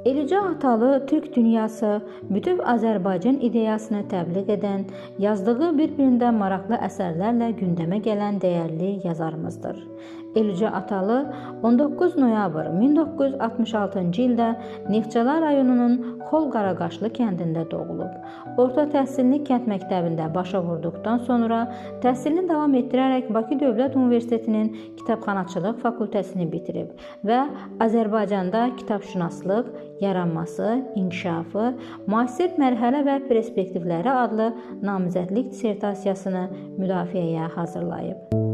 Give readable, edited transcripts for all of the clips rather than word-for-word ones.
Eləcə Atalı Türk dünyası bütöv Azərbaycan ideyasını təbliğ edən, yazdığı bir-birindən maraqlı əsərlərlə gündəmə gələn dəyərli yazarımızdır. Eləcə Atalı 19 noyabr 1966-cı ildə Neftçala rayonunun Xol-Qaraqaşlı kəndində doğulub. Orta təhsilini kənd məktəbində başa vurduqdan sonra təhsilini davam etdirərək Bakı Dövlət Universitetinin Kitabxanaçılıq fakültəsini bitirib və Azərbaycanda kitabşünaslıq, yaranması, inkişafı, müasir mərhələ və perspektivləri adlı namizədlik dissertasiyasını müdafiəyə hazırlayıb.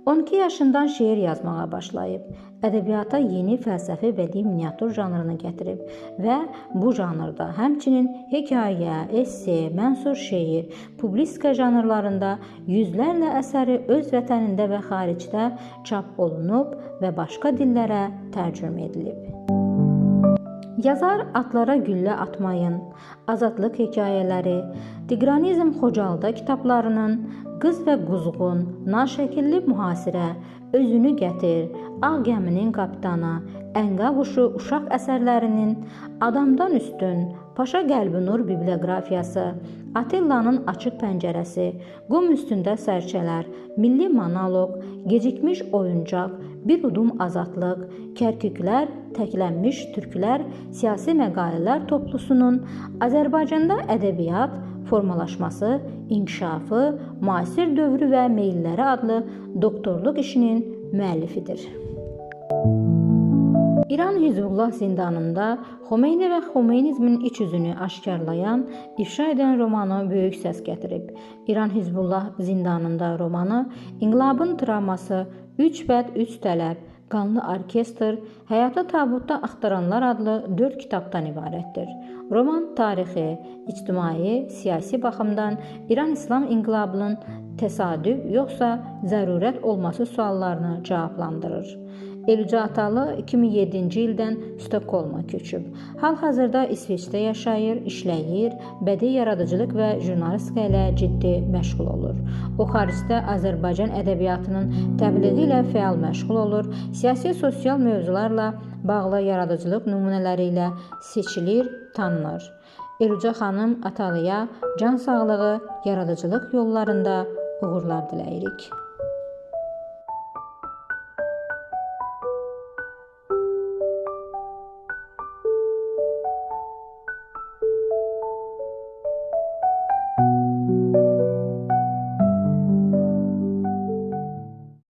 12 yaşından şeir yazmağa başlayıb. Ədəbiyyata yeni fəlsəfi bədii miniatür janrını gətirib və bu janrda həmçinin hekayə, esse, mənsur şeir, publistika janrlarında yüzlərlə əsəri öz vətənində və xaricdə çap olunub və başqa dillərə tərcümə edilib. Yazar Atlara Güllə Atmayın, Azadlıq hekayələri, Tiqranizm Xocalıda kitablarının Qız və Quzğun, Naşəkilli mühasirə, Özünü gətir, Ağ gəminin kapitanı, Ənqa quşu uşaq əsərlərinin Adamdan üstün, Paşa Qəlbinur biblioqrafiyası, Atilla'nın açıq pəncərəsi, Qum üstündə sərçələr, Milli monoloq, Gecikmiş oyuncaq, Bir udum azadlıq, Kərküklər, Təklənmiş türklər, siyasi məqalələr toplusunun Azərbaycanda ədəbiyyat formalaşması, inkişafı, müasir dövrü və meylləri adlı doktorluq işinin müəllifidir. İran Hizbullah zindanında Xomeyni və Xomeynizmin iç üzünü aşkarlayan, ifşa edən romanı böyük səs gətirib. İran Hizbullah zindanında romanı İnqilabın travması, 3 bəd 3 tələb, Qanlı orkestr, Həyatı tabutda axtaranlar adlı 4 kitabdan ibarətdir. Roman tarixi, ictimai, siyasi baxımdan İran İslam İnqilabının təsadüf yoxsa zərurət olması suallarını cavablandırır. Eləcə Atalı 2007-ci ildən Stokholma köçüb. Hal-hazırda İsveçdə yaşayır, işləyir, bədii yaradıcılıq və jurnalistika ilə ciddi məşğul olur. O, xaricdə Azərbaycan ədəbiyyatının təbliği ilə fəal məşğul olur, siyasi-sosial mövzularla bağlı yaradıcılıq nümunələri ilə seçilir, tanınır. Eləcə xanım Atalıya can sağlığı, yaradıcılıq yollarında uğurlar diləyirik.